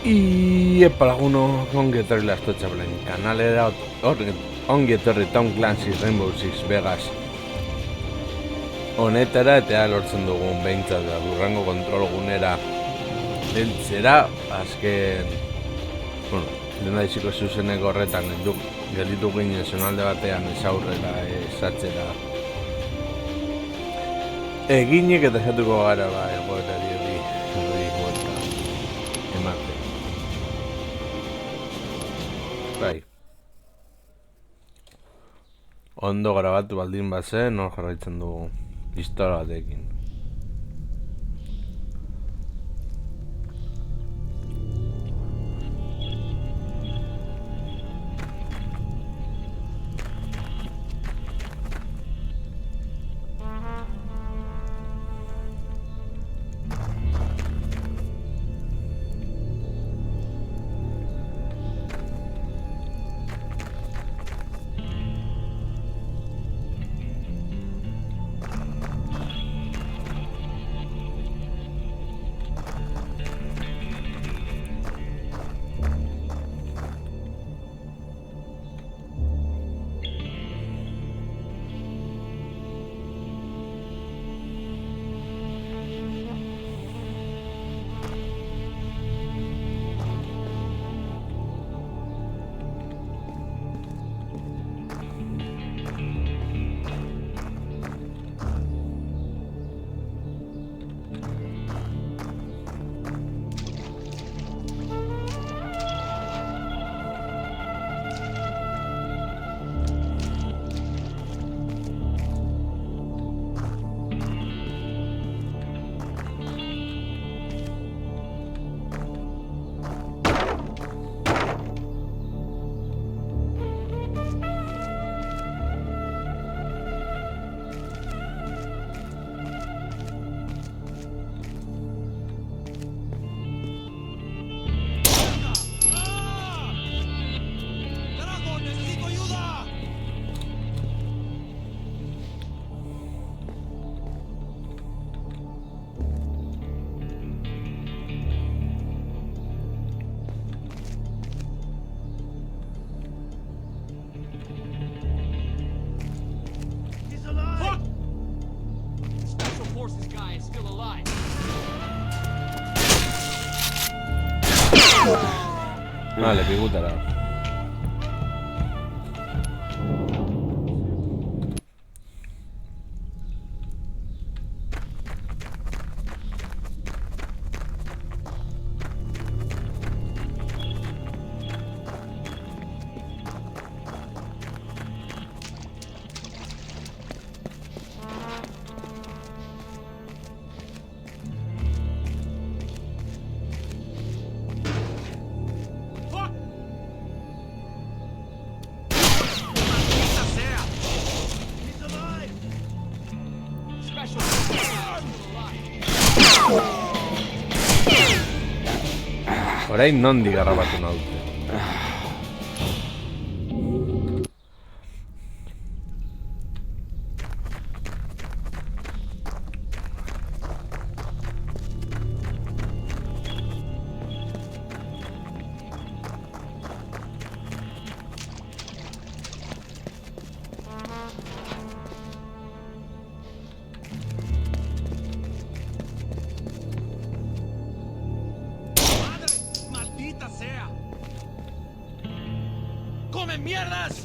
Iepa laguno, ongi etorri Lastotxapelen kanalera, ongi etorri Tom Clancy's Rainbow Six Vegas honetara, eta lortzen dugun behintzat da Durrango kontrol gunera heltzera, azken, lehendabiziko zuzeneko horretan gelditu ginen zonalde batean ez aurrera, ez atzera eginik eta esatuko gara egoerari hori buelta emate. Bai. Ondo grabatu baldin bazen, hor jarraitzen dugu pistola batekin. Vale, pikutara. Orain nondik harrapatu naute. ¡Come mierdas!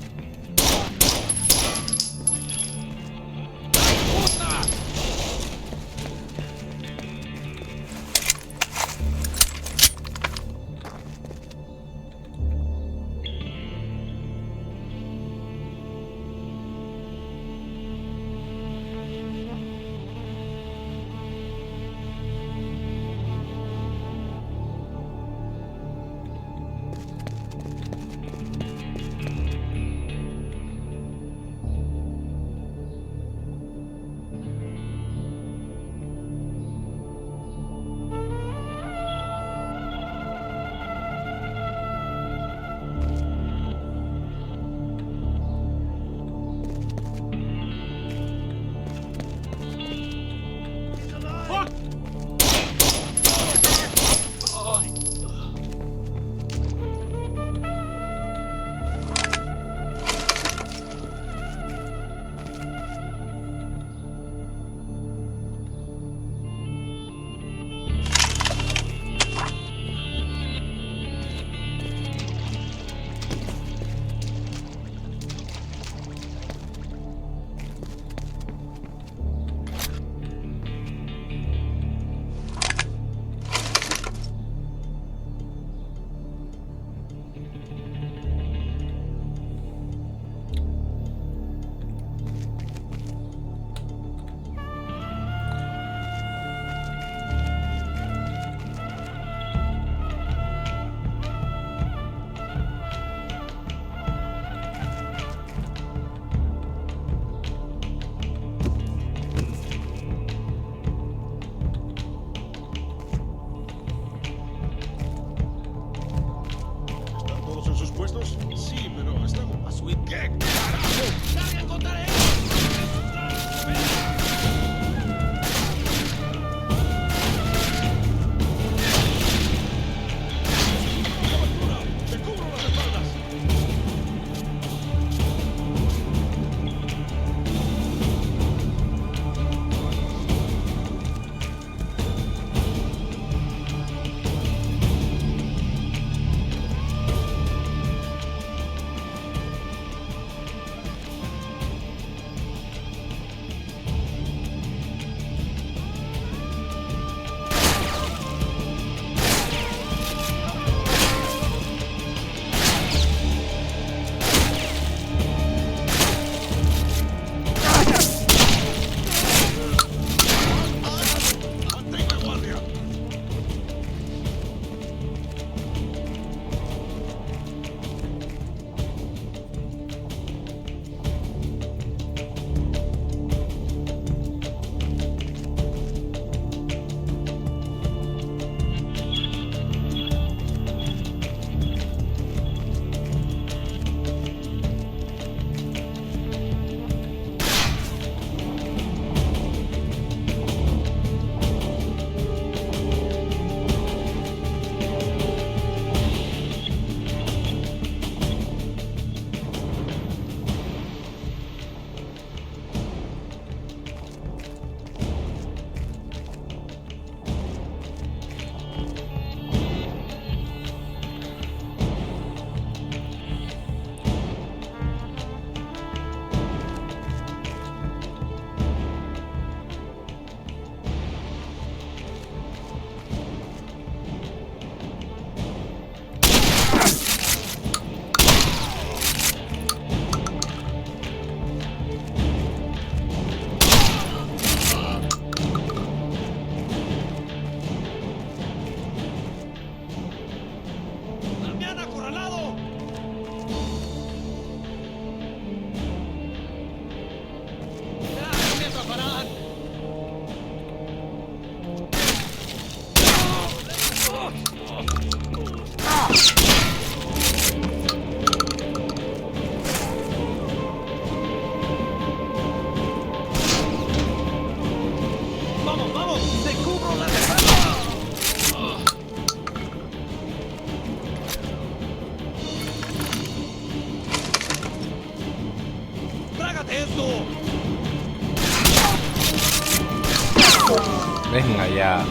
Venga ya.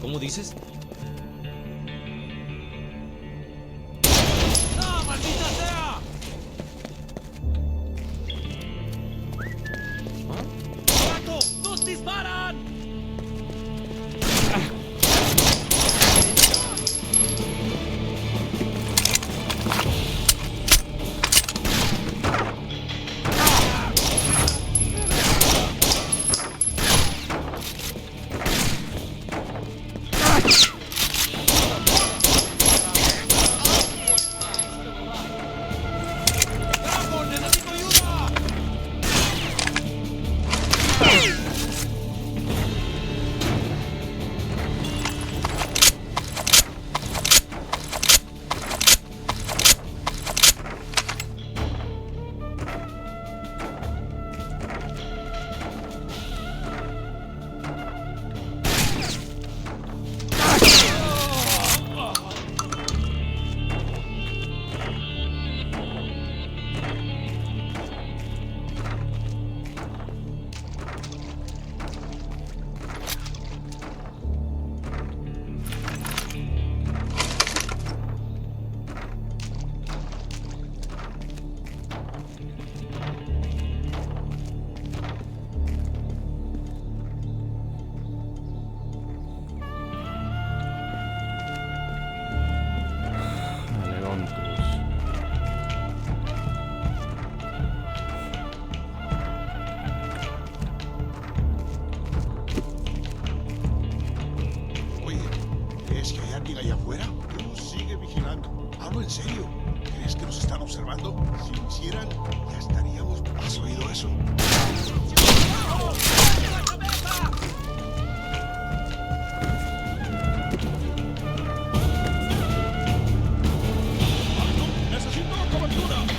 ¿Cómo dices? alguien allá afuera? Tú sigue vigilando. Hablo en serio. ¿Crees que nos están observando? Si lo hicieran, ya estaríamos... ¿Has oído eso? ¡Necesito cobertura!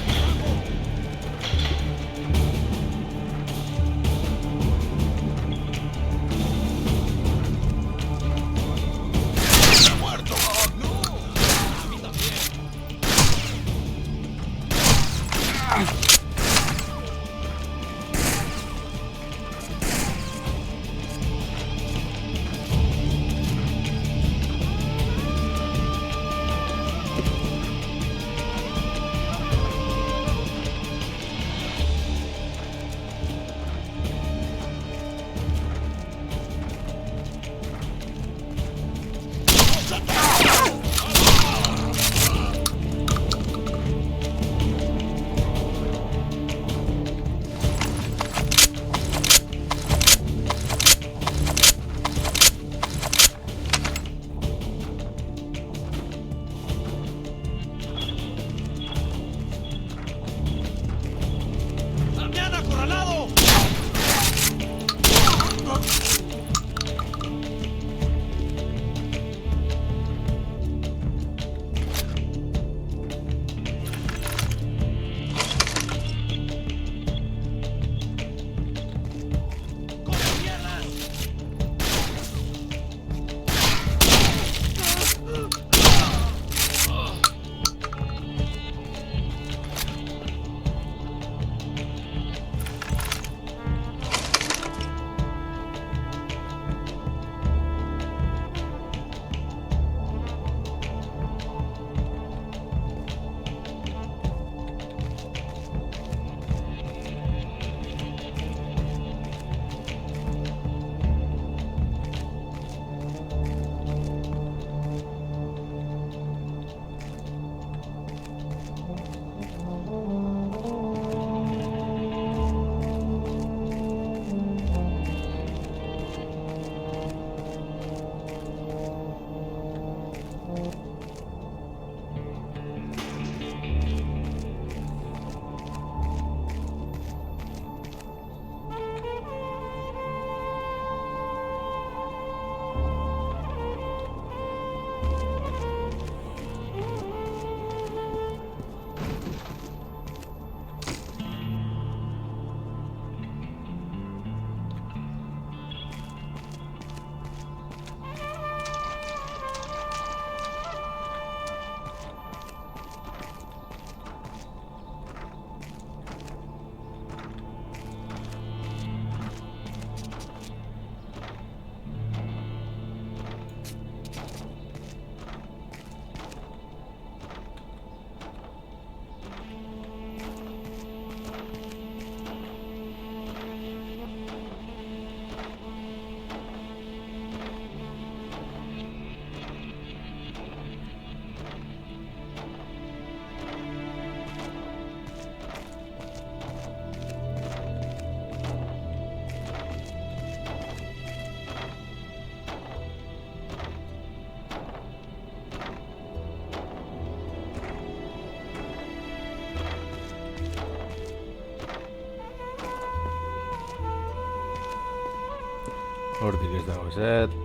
Hortik ez dago ezer.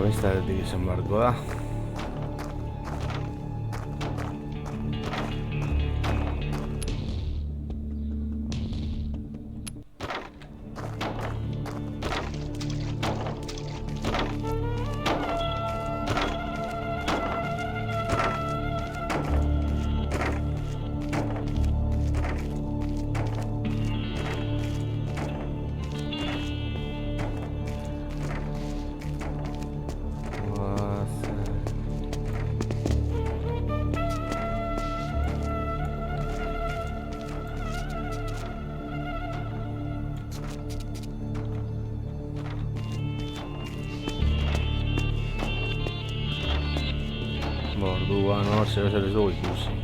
Beste aldetik izan beharko da. Orduan hor zer ez dugu ikusi.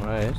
¿Ves?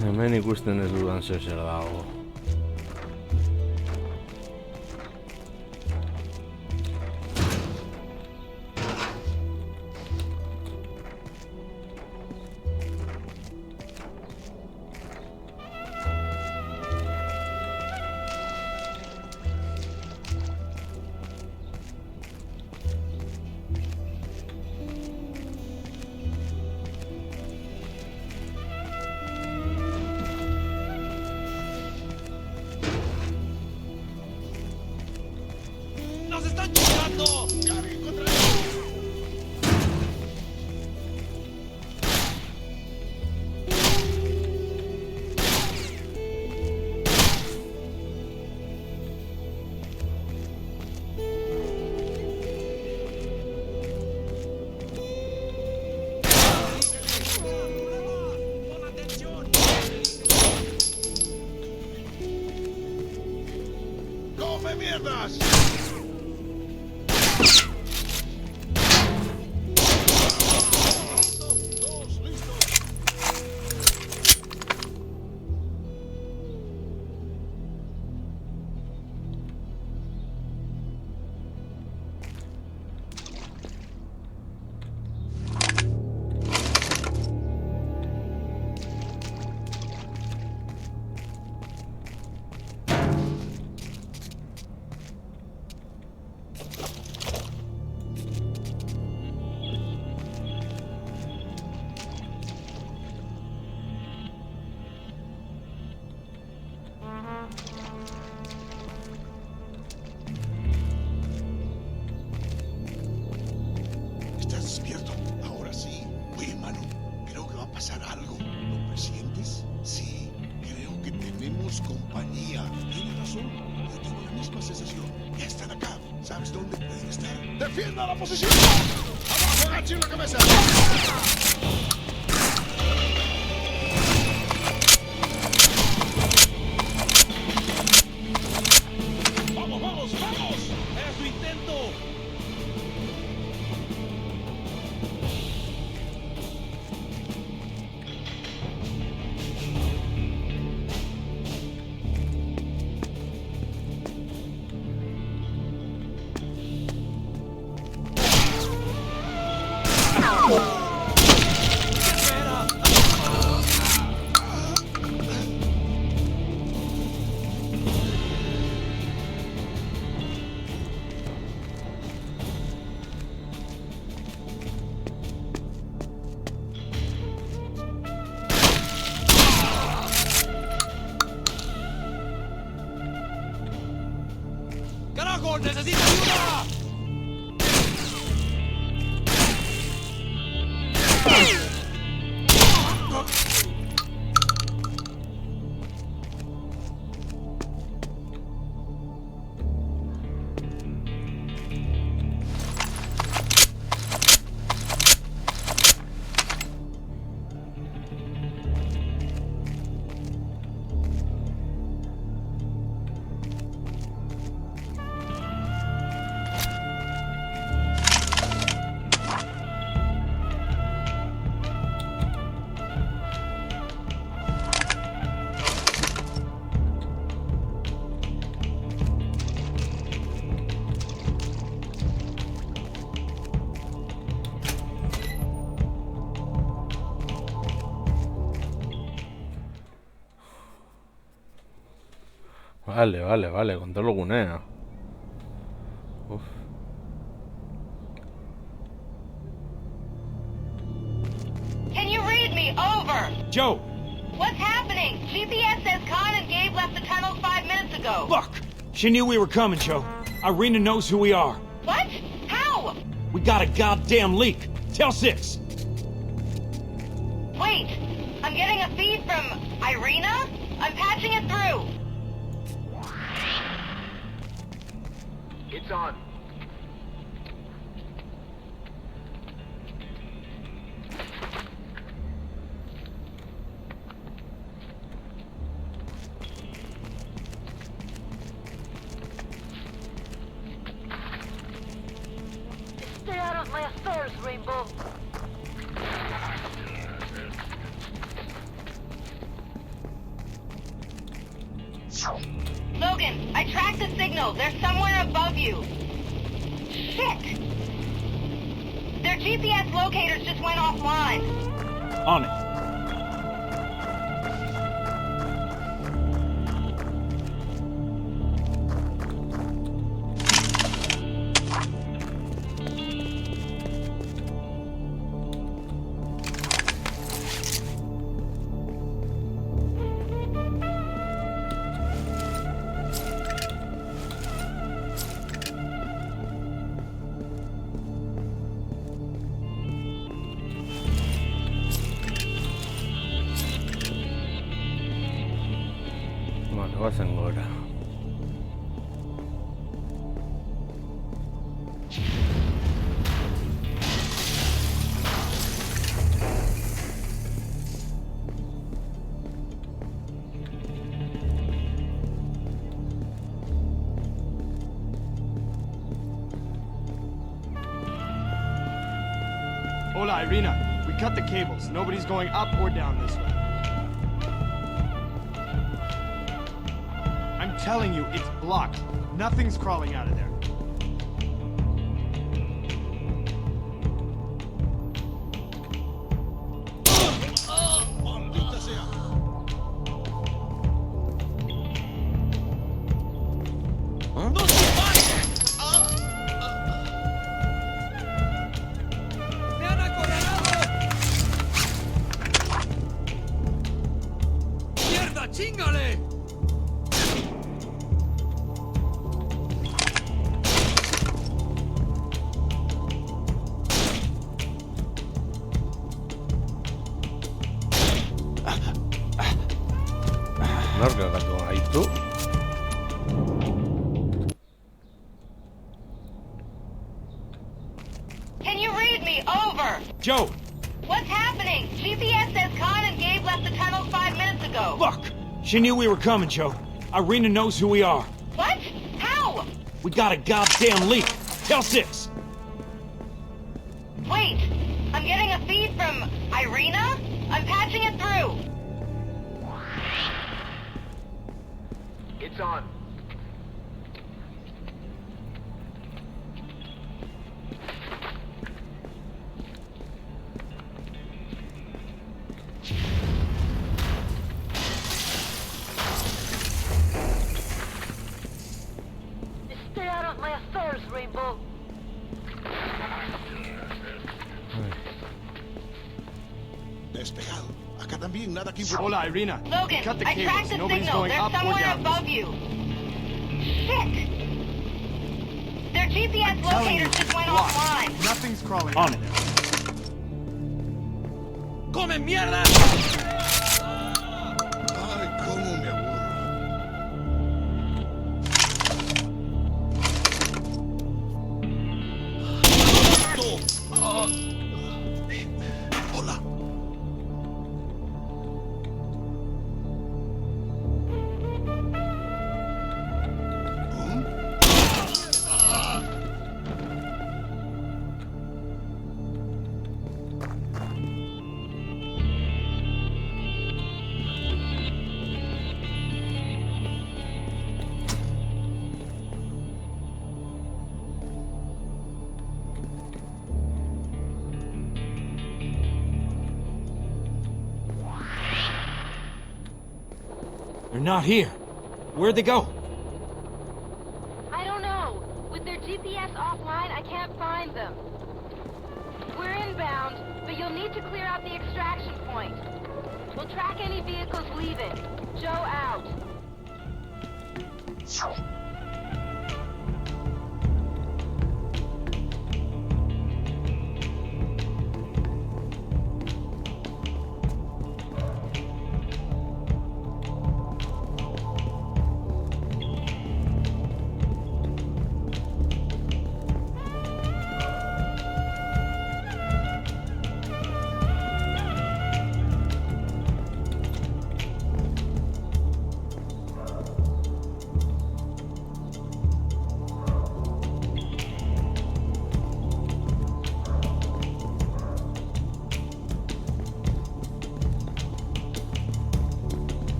Hemen ikusten ez dudan zer dago. ¡Nos están chingando! ¡Carguen contra él! ¡Pon atención! ¡Come mierdas! Dos, listos. ¿Estás despierto? Ahora sí. Oye, hermano, creo que va a pasar algo. ¿Lo presientes? Sí, creo que tenemos compañía. Tienes razón. Yo tengo la misma sensación. Ya están acá. ¿Sabes dónde pueden estar? ¡Defienda la posición! ¡Abajo, agachen la cabeza! ¡Vamos, vamos, vamos! ¡Es su intento! ¡Carajo! ¡Necesito ayuda! Vale, kontrol gunea. Uf. Can you read me? Over. Joe! What's happening? GPS says Khan and Gabe left the tunnel 5 minutes ago. Fuck! She knew we were coming, Joe. Irina knows who we are. What? How? We got a goddamn leak. Tell 6. Wait. I'm getting a feed from Irina? I'm patching it through. It's on. Stay out of my affairs, Rainbow. Logan, I tracked the signal. They're somewhere above you. Shit! Their GPS locators just went offline. On it. Vale, goazen gora. Hola, Irina. We cut the cables. Nobody's going up or down this way. I'm telling you, it's blocked. Nothing's crawling out of there. ¡Maldita sea! ¡Mierda, chingale! Nork gatu gaitu. Can you read me? Over. Joe! What's happening? GPS says Khan and Gabe left the tunnel 5 minutes ago. Fuck! She knew we were coming, Joe. Irina knows who we are. What? How? We got a goddamn leak. Tell 6. Wait. I'm getting a feed from Irina? I'm patching it through. It's on. Stay out of my affairs, Rainbow. Despejado. Acá también, nada que Hola, Irina. We Logan, cut the I tracked cables. the Nobody's signal. going They're up or somewhere down this above way. you. Shit! Their GPS I'm telling you, locators just went blocked. offline. Nothing's crawling On out it. of there. ¡Come mierda! Ay, cómo me aburro. Hola. They're not here. Where'd they go? GPS offline, I can't find them. We're inbound, but you'll need to clear out the extraction point. We'll track any vehicles leaving. Joe out.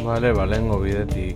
Vale, balengo bidetik.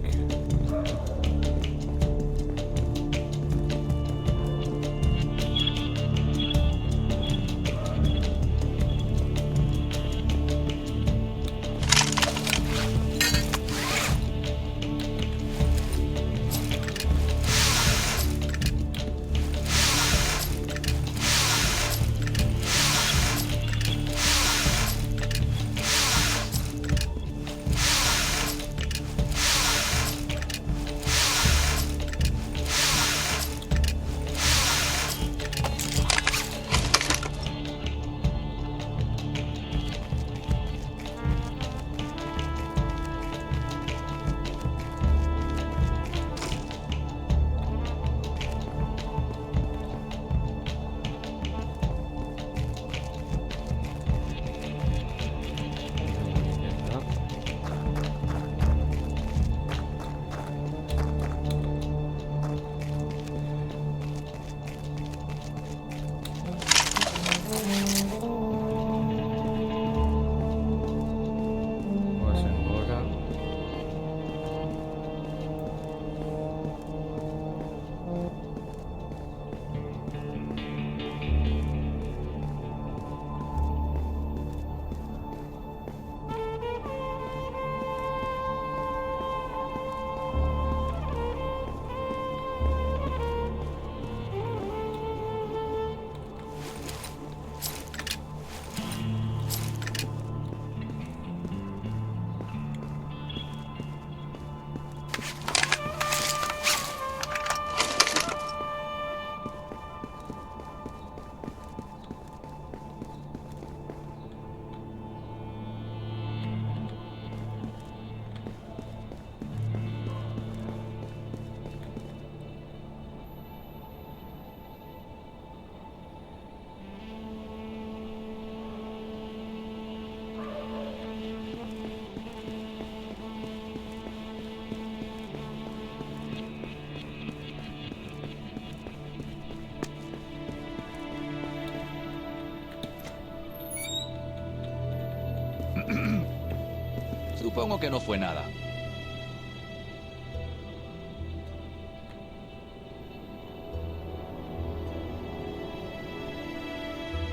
Supongo que no fue nada.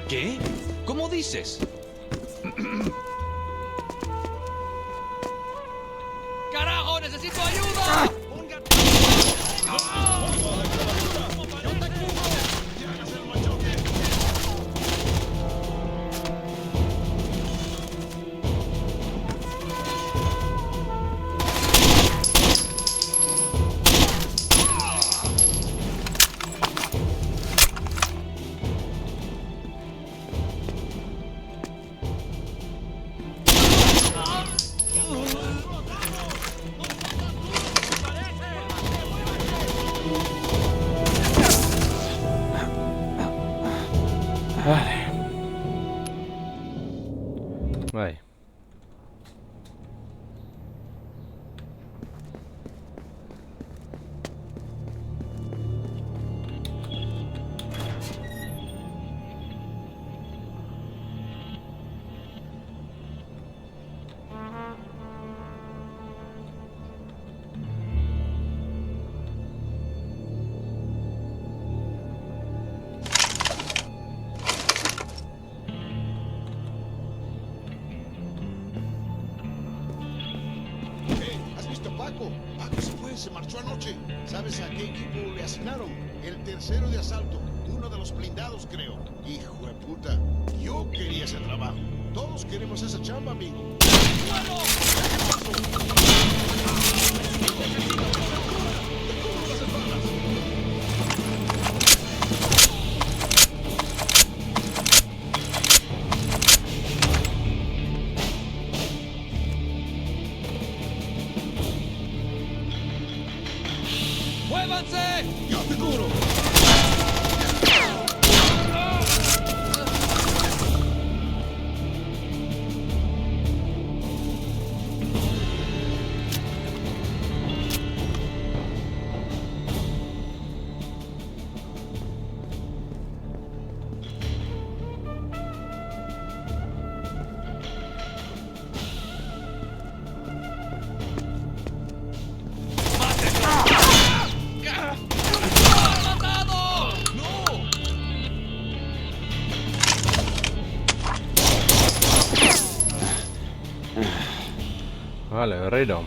¿Qué? ¿Cómo dices? ¡Carajo! ¡Necesito ayuda! Vale. Paco. Paco se fue, se marchó anoche. ¿Sabes a qué equipo le asignaron? El tercero de asalto. Uno de los blindados, creo. Hijo de puta. Yo quería ese trabajo. Todos queremos esa chamba, amigo. ¡Muévanse! ¡Yo te cubro! Vale, guerrero.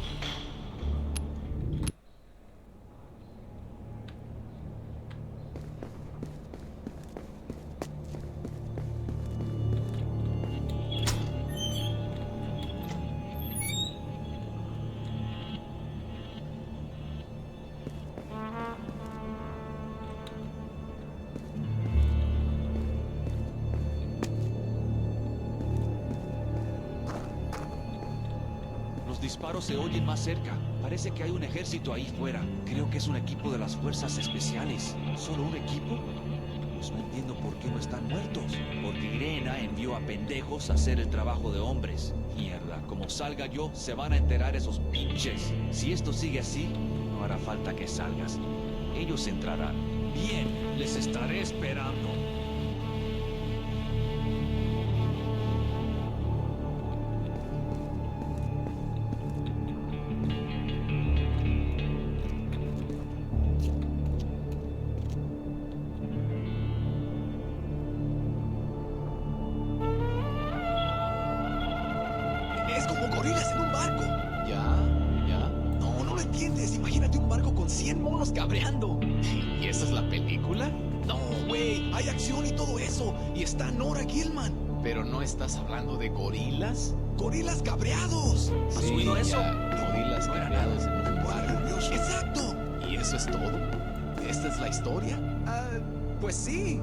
Los disparos se oyen más cerca. Parece que hay un ejército ahí fuera. Creo que es un equipo de las fuerzas especiales. ¿Solo un equipo? Pues no entiendo por qué no están muertos. Porque Irena envió a pendejos a hacer el trabajo de hombres. Mierda, como salga yo, se van a enterar esos pinches. Si esto sigue así, no hará falta que salgas. Ellos entrarán. Bien, les estaré esperando. Es como gorilas en un barco. ¿Ya? ¿Ya? No, no lo entiendes. Imagínate un barco con 100 monos cabreando. ¿Y esa es la película? No, güey. Hay acción y todo eso. Y está Nora Gilman. ¿Pero no estás hablando de gorilas? Gorilas cabreados. ¿Has Sí, oído eso? ya, gorilas No era cabreados nada. en un barco. Nervioso. Exacto. ¿Y eso es todo? ¿Esta es la historia? Ah, pues sí.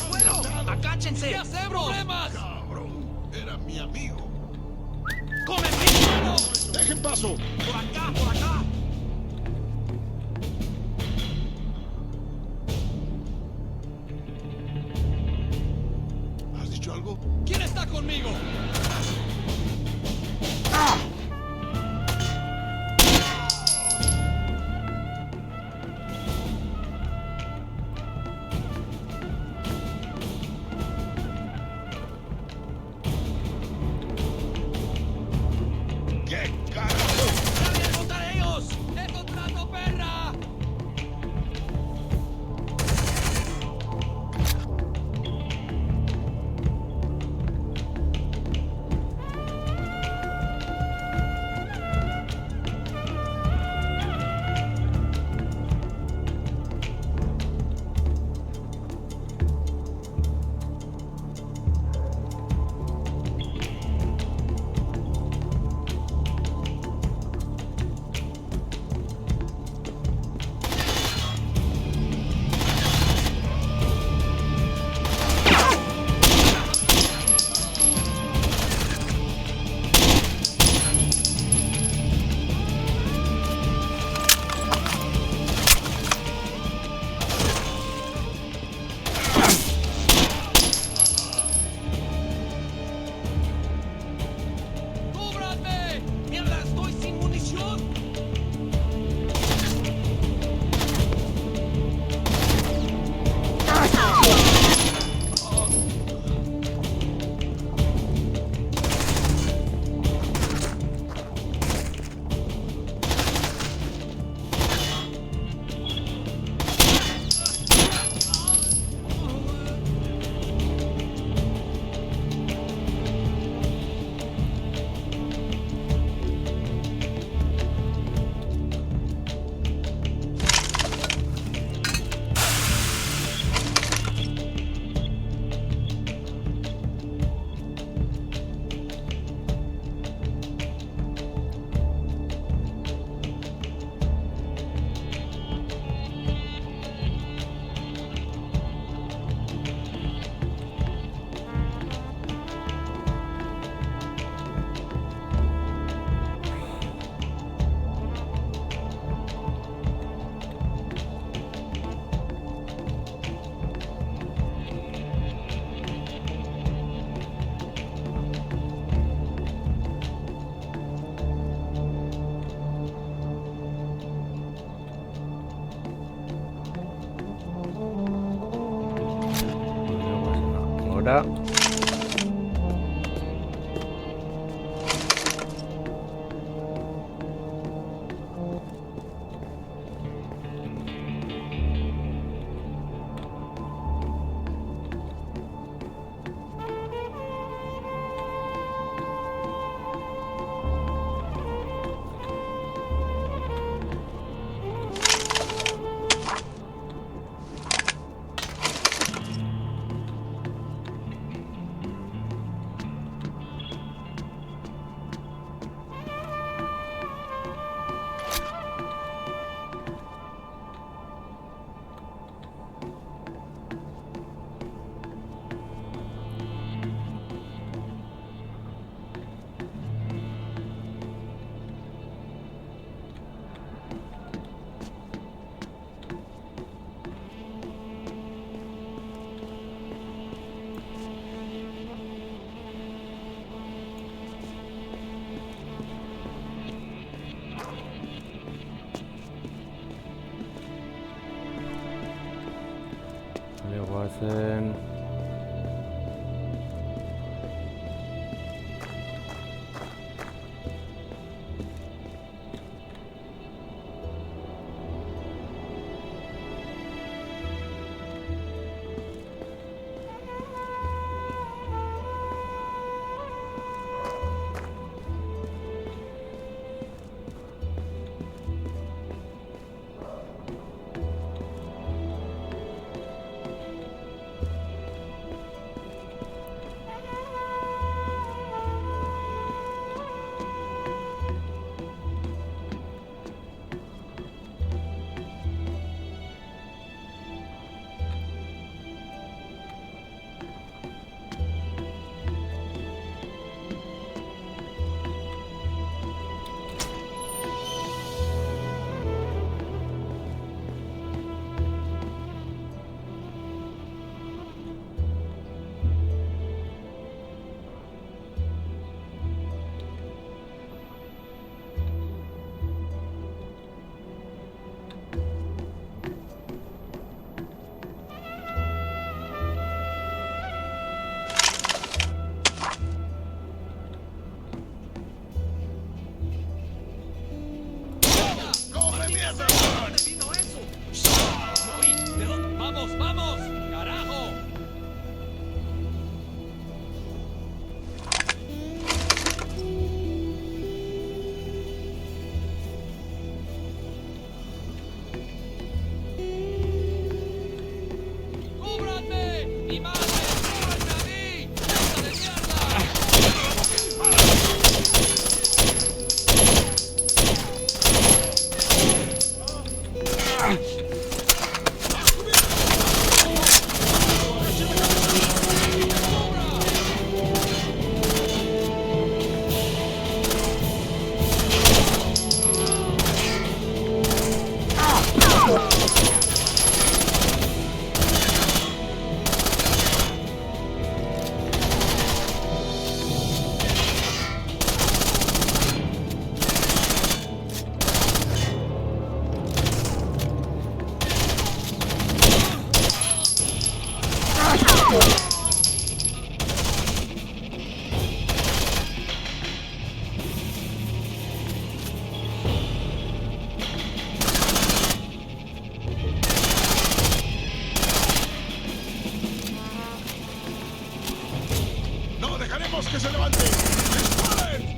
¡Bueno! ¡Acáchense! ¿Qué hacemos? ¡Problemas! Cabrón, era mi amigo. ¡Come mano! ¡Dejen paso! ¡Por acá, por acá! ¿Has dicho algo? ¿Quién está conmigo? ¿Qué carajo? ¡Nadie contra ellos! ¡Encontrando perra! ahora. Guazen. ¡Vamos, vamos! ¡Carajo! ¡Cúbranme! ¡Mi madre! ¡Cúbranme a mí! ¡Puta de ¡No dejaremos que se levante! ¡Disparen!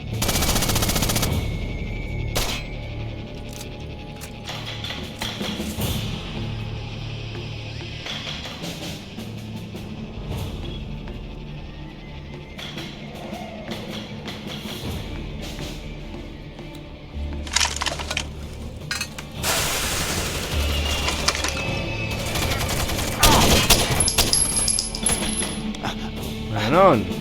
Manon.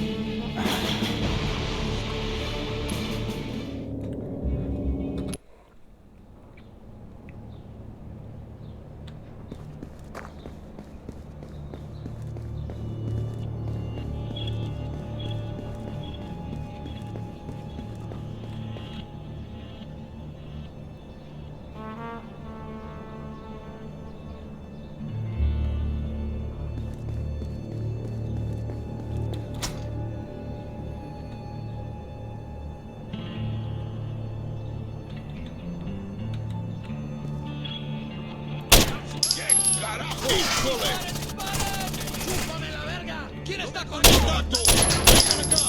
¡Híjole! ¡Chúpame la verga! ¿Quién está con ¡Contacto! ¡Vengan acá!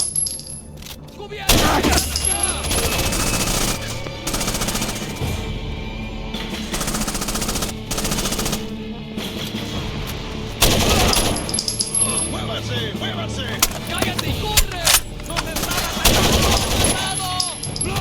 ¡Muévanse! ¡Muévanse! ¡Cállate y corre! ¡Nos están atacando! ¡No!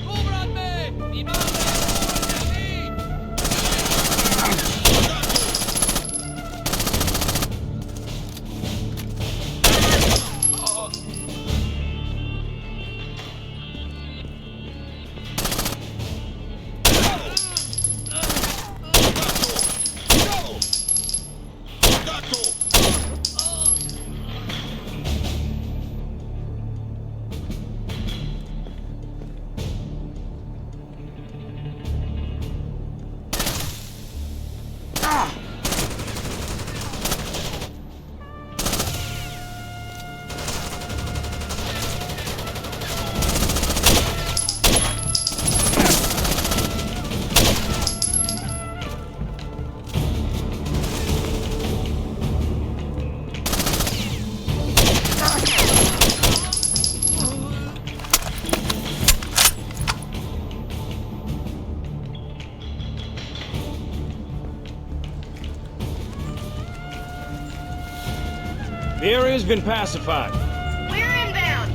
¡Cúbranme! ¡Mi madre! ¡Cúbranme a mí! ¡Contacto! The area's been pacified. We're inbound.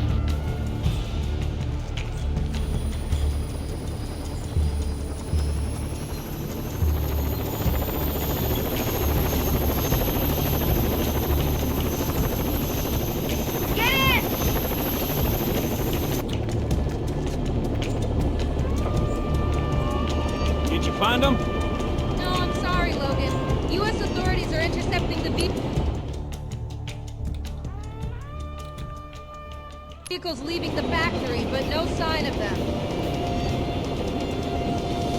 Get in! Did you find them? No, I'm sorry, Logan. U.S. authorities are intercepting the vehicles leaving the factory, but no sign of them.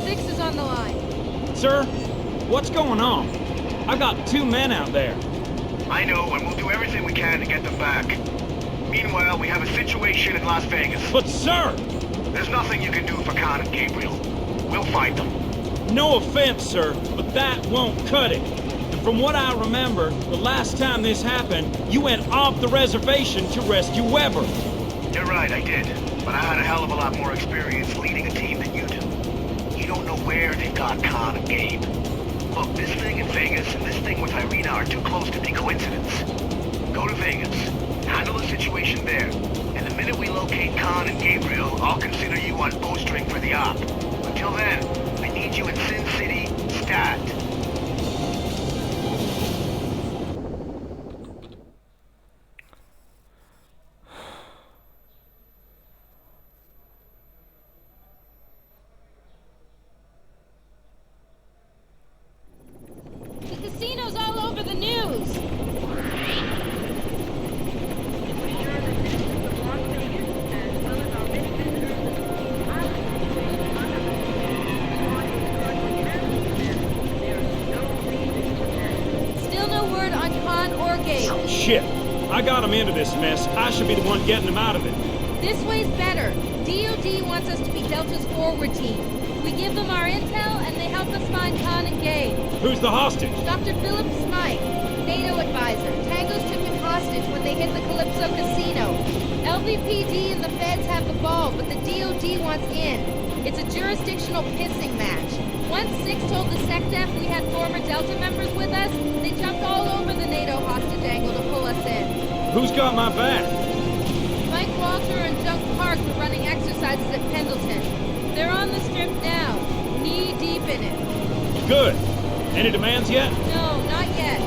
6 is on the line. Sir, what's going on? I got 2 men out there. I know, and we'll do everything we can to get them back. Meanwhile, we have a situation in Las Vegas. But sir! There's nothing you can do for Khan and Gabriel. We'll find them. No offense, sir, but that won't cut it. And from what I remember, the last time this happened, you went off the reservation to rescue Weber. You're right, I did. But I had a hell of a lot more experience leading a team than you do. You don't know where they've got Khan and Gabe. Look, this thing in Vegas and this thing with Irina are too close to be coincidence. Go to Vegas, handle the situation there, and the minute we locate Khan and Gabriel, I'll consider you on bowstring for the op. Until then, I need you in Sin City, stat. The casino's all over the news. Still no word on Khan or Gabe. Shit! I got him into this mess. I should be the one getting him out of it. This way's better. DOD wants us to be Delta's forward team. We give them our intel, and they help us find Khan and Gabe. Who's the hostage? Dr. Philip Smythe, NATO advisor. Tangos took him hostage when they hit the Calypso Casino. LVPD and the feds have the ball, but the DOD wants in. It's a jurisdictional pissing match. Once Six told the SecDef we had former Delta members with us, they jumped all over the NATO hostage angle to pull us in. Who's got my back? Mike Walter and Junk Park were running exercises at Pendleton. They're on the strip now, knee deep in it. Good. Any demands yet? No, not yet.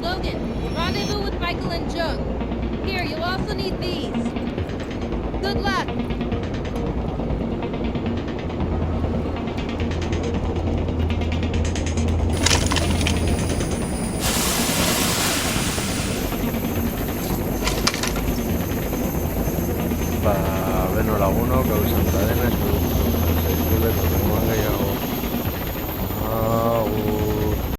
Logan, rendezvous with Michael and Jung. Here, you'll also need these. Good luck. Beno lagunok, hau izan da dena, espero dut, zaitzule, torrengoan gehiago